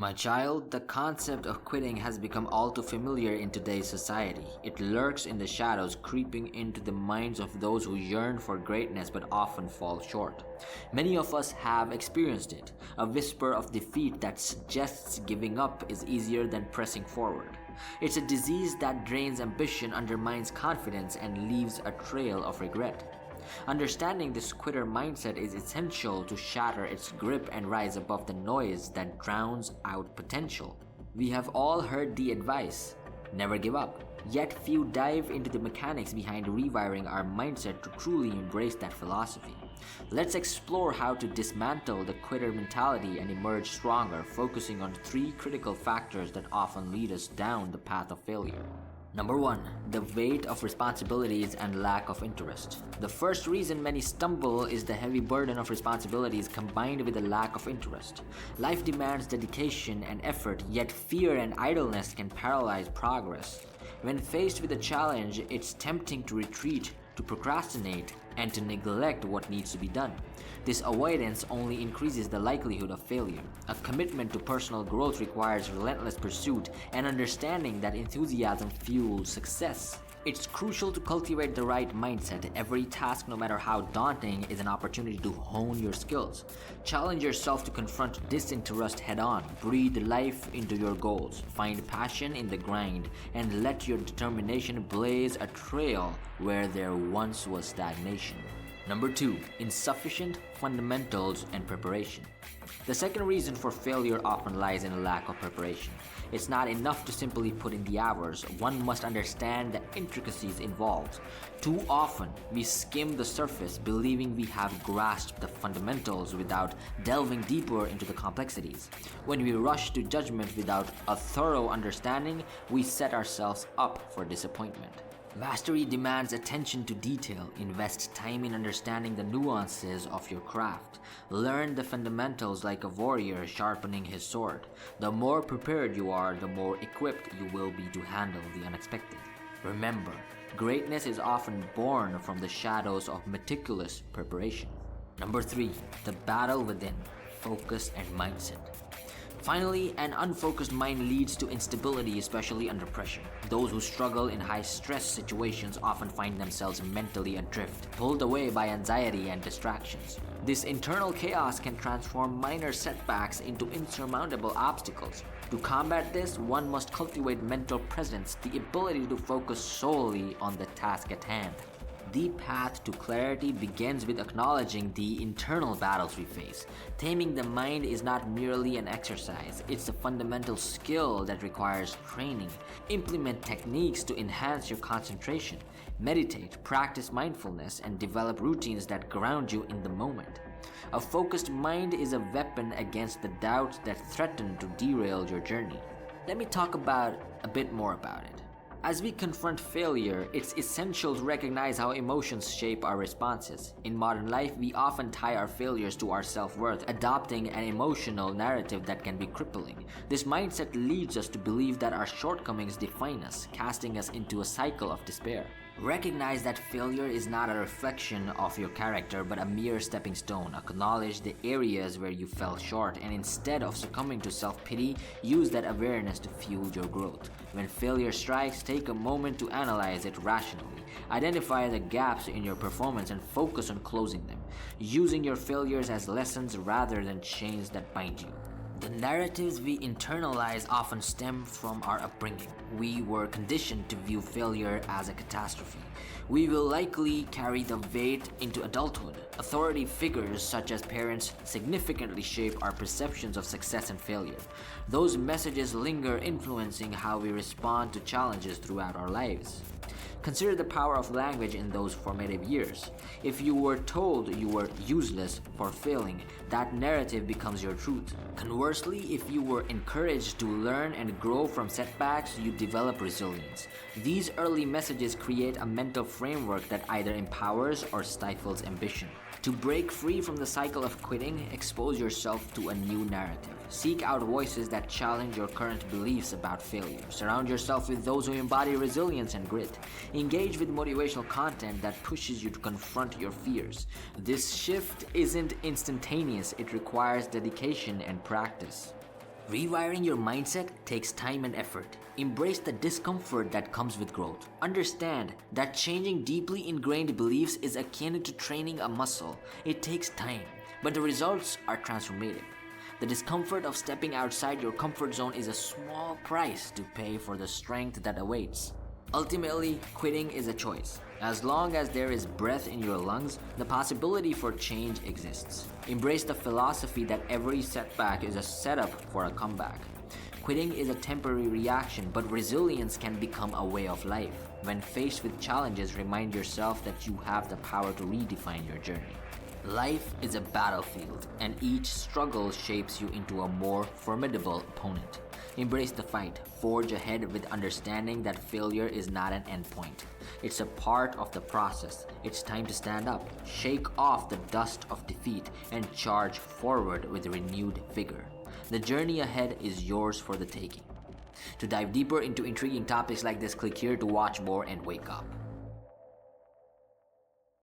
My child, the concept of quitting has become all too familiar in today's society. It lurks in the shadows, creeping into the minds of those who yearn for greatness but often fall short. Many of us have experienced it, a whisper of defeat that suggests giving up is easier than pressing forward. It's a disease that drains ambition, undermines confidence, and leaves a trail of regret. Understanding this quitter mindset is essential to shatter its grip and rise above the noise that drowns out potential. We have all heard the advice, never give up. Yet few dive into the mechanics behind rewiring our mindset to truly embrace that philosophy. Let's explore how to dismantle the quitter mentality and emerge stronger, focusing on 3 critical factors that often lead us down the path of failure. Number 1. The weight of responsibilities and lack of interest. The first reason many stumble is the heavy burden of responsibilities combined with a lack of interest. Life demands dedication and effort, yet fear and idleness can paralyze progress. When faced with a challenge, it's tempting to retreat, to procrastinate, and to neglect what needs to be done. This avoidance only increases the likelihood of failure. A commitment to personal growth requires relentless pursuit and understanding that enthusiasm fuels success. It's crucial to cultivate the right mindset. Every task, no matter how daunting, is an opportunity to hone your skills. Challenge yourself to confront disinterest head-on. Breathe life into your goals. Find passion in the grind, and let your determination blaze a trail where there once was stagnation. Number 2. Insufficient fundamentals and preparation. The second reason for failure often lies in a lack of preparation. It's not enough to simply put in the hours. One must understand the intricacies involved. Too often, we skim the surface, believing we have grasped the fundamentals without delving deeper into the complexities. When we rush to judgment without a thorough understanding, we set ourselves up for disappointment. Mastery demands attention to detail. Invest time in understanding the nuances of your craft. Learn the fundamentals like a warrior sharpening his sword. The more prepared you are, the more equipped you will be to handle the unexpected. Remember, greatness is often born from the shadows of meticulous preparation. Number 3. The battle within. Focus and mindset. Finally, an unfocused mind leads to instability, especially under pressure. Those who struggle in high-stress situations often find themselves mentally adrift, pulled away by anxiety and distractions. This internal chaos can transform minor setbacks into insurmountable obstacles. To combat this, one must cultivate mental presence, the ability to focus solely on the task at hand. The path to clarity begins with acknowledging the internal battles we face. Taming the mind is not merely an exercise, it's a fundamental skill that requires training. Implement techniques to enhance your concentration. Meditate, practice mindfulness, and develop routines that ground you in the moment. A focused mind is a weapon against the doubts that threaten to derail your journey. Let me talk a bit more about it. As we confront failure, it's essential to recognize how emotions shape our responses. In modern life, we often tie our failures to our self-worth, adopting an emotional narrative that can be crippling. This mindset leads us to believe that our shortcomings define us, casting us into a cycle of despair. Recognize that failure is not a reflection of your character, but a mere stepping stone. Acknowledge the areas where you fell short, and instead of succumbing to self-pity, use that awareness to fuel your growth. When failure strikes, take a moment to analyze it rationally. Identify the gaps in your performance and focus on closing them, using your failures as lessons rather than chains that bind you. The narratives we internalize often stem from our upbringing. We were conditioned to view failure as a catastrophe. We will likely carry the weight into adulthood. Authority figures such as parents significantly shape our perceptions of success and failure. Those messages linger, influencing how we respond to challenges throughout our lives. Consider the power of language in those formative years. If you were told you were useless for failing, that narrative becomes your truth. Conversely, if you were encouraged to learn and grow from setbacks, you develop resilience. These early messages create a mental framework that either empowers or stifles ambition. To break free from the cycle of quitting, expose yourself to a new narrative. Seek out voices that challenge your current beliefs about failure. Surround yourself with those who embody resilience and grit. Engage with motivational content that pushes you to confront your fears. This shift isn't instantaneous, it requires dedication and practice. Rewiring your mindset takes time and effort. Embrace the discomfort that comes with growth. Understand that changing deeply ingrained beliefs is akin to training a muscle. It takes time, but the results are transformative. The discomfort of stepping outside your comfort zone is a small price to pay for the strength that awaits. Ultimately, quitting is a choice. As long as there is breath in your lungs, the possibility for change exists. Embrace the philosophy that every setback is a setup for a comeback. Quitting is a temporary reaction, but resilience can become a way of life. When faced with challenges, remind yourself that you have the power to redefine your journey. Life is a battlefield, and each struggle shapes you into a more formidable opponent. Embrace the fight, forge ahead with understanding that failure is not an endpoint. It's a part of the process. It's time to stand up, shake off the dust of defeat, and charge forward with renewed vigor. The journey ahead is yours for the taking. To dive deeper into intriguing topics like this, click here to watch more and wake up.